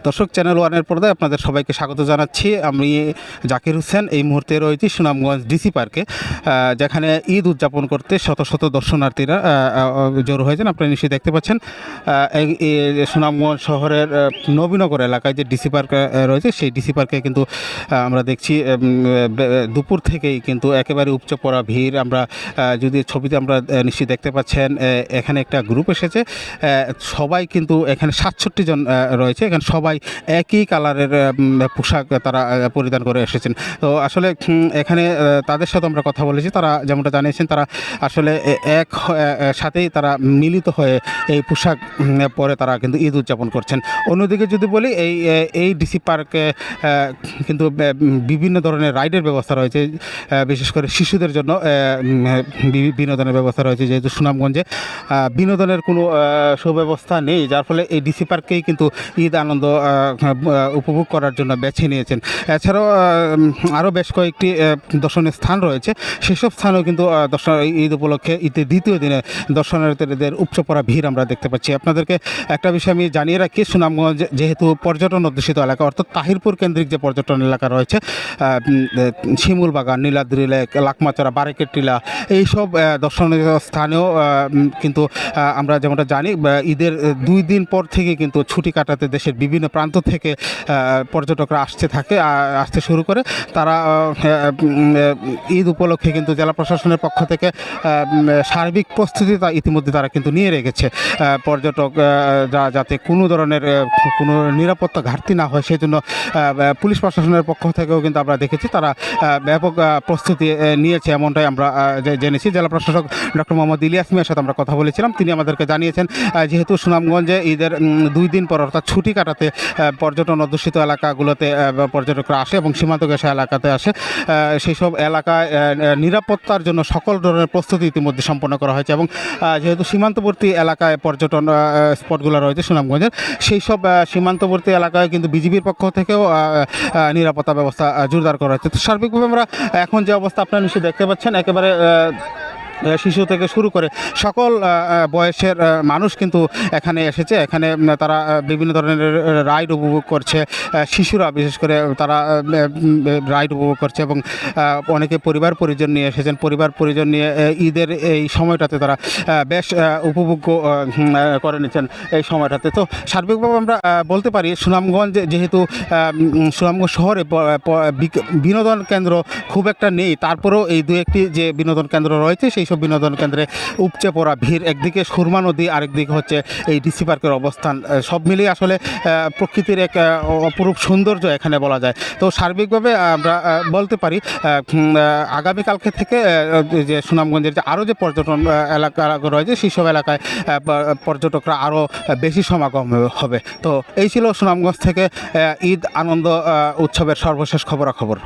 দর্শক, চ্যানেল ওয়ানের পর্দায় আপনাদের সবাইকে স্বাগত জানাচ্ছি। আমি জাকির হোসেন এই মুহূর্তে রয়েছি সুনামগঞ্জ ডিসি পার্কে, যেখানে ঈদ উদযাপন করতে শত শত দর্শনার্থীরা জড়ো হয়েছেন। আপনারা নিশ্চয়ই দেখতে পাচ্ছেন এই সুনামগঞ্জ শহরের নবীনগর এলাকায় যে ডিসি পার্ক রয়েছে, সেই ডিসি পার্কে কিন্তু আমরা দেখছি দুপুর থেকেই কিন্তু একেবারে উপচে পড়া ভিড়। আমরা যদি ছবিতে আমরা নিশ্চয়ই দেখতে পাচ্ছেন, এখানে একটা গ্রুপ এসেছে। সবাই কিন্তু এখানে 67 জন রয়েছে। এখানে সবাই একই কালারের পোশাক তারা পরিধান করে এসেছেন। তো আসলে এখানে তাদের সাথে আমরা কথা বলেছি। তারা যেমনটা জানিয়েছেন, তারা আসলে এক সাথেই তারা মিলিত হয়ে এই পোশাক পরে তারা কিন্তু ঈদ উদযাপন করছেন। অন্যদিকে যদি বলি, এই ডিসি পার্কে কিন্তু বিভিন্ন ধরনের রাইডের ব্যবস্থা রয়েছে, বিশেষ করে শিশুদের জন্য বিনোদনের ব্যবস্থা রয়েছে। যেহেতু সুনামগঞ্জে বিনোদনের কোনো সুব্যবস্থা নেই, যার ফলে এই ডিসি পার্কেই কিন্তু ঈদ আনন্দ উপভোগ করার জন্য বেছে নিয়েছেন। এছাড়াও আরও বেশ কয়েকটি দর্শনীয় স্থান রয়েছে, সেসব স্থানেও কিন্তু ঈদ উপলক্ষে ঈদের দ্বিতীয় দিনে দর্শনার্থীদের উপচে পড়া ভিড় আমরা দেখতে পাচ্ছি। আপনাদেরকে একটা বিষয় আমি জানিয়ে রাখি, সুনামগঞ্জ যেহেতু পর্যটন অধ্যুষিত এলাকা, অর্থাৎ তাহিরপুর কেন্দ্রিক যে পর্যটন এলাকা রয়েছে, শিমুলবাগান, নীলাদ্রি লেক, লাকমাচড়া, বারেকের টিলা, এইসব দর্শনীয় স্থানেও কিন্তু আমরা যেমনটা জানি, ঈদের 2 দিন পর থেকে কিন্তু ছুটি কাটাতে দেশের বিভিন্ন প্রান্ত থেকে পর্যটকরা আসতে শুরু করে। তারা ঈদ উপলক্ষে কিন্তু জেলা প্রশাসনের পক্ষ থেকে সার্বিক প্রস্তুতি ইতিমধ্যে তারা কিন্তু নিয়ে রেখেছে। পর্যটক যাতে কোনো ধরনের কোনো নিরাপত্তা ঘাটতি না হয়, সেই জন্য পুলিশ প্রশাসনের পক্ষ থেকেও কিন্তু আমরা দেখেছি তারা ব্যাপক প্রস্তুতি নিয়েছে, এমনটাই আমরা জেনেছি। জেলা প্রশাসক ডক্টর মোহাম্মদ ইলিয়াস মিয়ার সাথে আমরা কথা বলেছিলাম। তিনি আমাদেরকে জানিয়েছেন, যেহেতু সুনামগঞ্জে ঈদের 2 দিন পর অর্থাৎ ছুটি কাটাতে পর্যটন অধ্যুষিত এলাকাগুলোতে পর্যটকরা আসে এবং সীমান্ত ঘেঁষা এলাকাতে আসে, সেই সব এলাকায় নিরাপত্তার জন্য সকল ধরনের প্রস্তুতি ইতিমধ্যে সম্পন্ন করা হয়েছে। এবং যেহেতু সীমান্তবর্তী এলাকায় পর্যটন স্পটগুলো রয়েছে সুনামগঞ্জের, সেই সব সীমান্তবর্তী এলাকায় কিন্তু বিজিবির পক্ষ থেকেও নিরাপত্তা ব্যবস্থা জোরদার করা হয়েছে। তো সার্বিকভাবে আমরা এখন যে অবস্থা আপনারা নিশ্চয়ই দেখতে পাচ্ছেন, একেবারে শিশু থেকে শুরু করে সকল বয়সের মানুষ কিন্তু এখানে এসেছে। এখানে তারা বিভিন্ন ধরনের রাইড উপভোগ করছে। শিশুরা বিশেষ করে তারা রাইড উপভোগ করছে এবং অনেকে পরিবার পরিজন নিয়ে এসেছেন। পরিবার পরিজন নিয়ে ঈদের এই সময়টাতে তারা বেশ উপভোগ করে নিচ্ছেন এই সময়টাতে। তো সার্বিকভাবে আমরা বলতে পারি, সুনামগঞ্জ যেহেতু সুনামগঞ্জ শহরে বিনোদন কেন্দ্র খুব একটা নেই, তারপরেও এই 2-1টি যে বিনোদন কেন্দ্র রয়েছে, সেই সব বিনোদন কেন্দ্রে উপচে পড়া ভিড়। একদিকে সুরমা নদী, আরেকদিকে হচ্ছে এই ডিসি পার্কের অবস্থান। সব মিলিয়ে আসলে প্রকৃতির এক অপরূপ সৌন্দর্য এখানে বলা যায়। তো সার্বিকভাবে আমরা বলতে পারি, আগামীকালকে থেকে যে সুনামগঞ্জের যে আরও যে পর্যটন এলাকা রয়েছে, সেই সব এলাকায় পর্যটকরা আরও বেশি সমাগম হবে। তো এই ছিল সুনামগঞ্জ থেকে ঈদ আনন্দ উৎসবের সর্বশেষ খবরাখবর।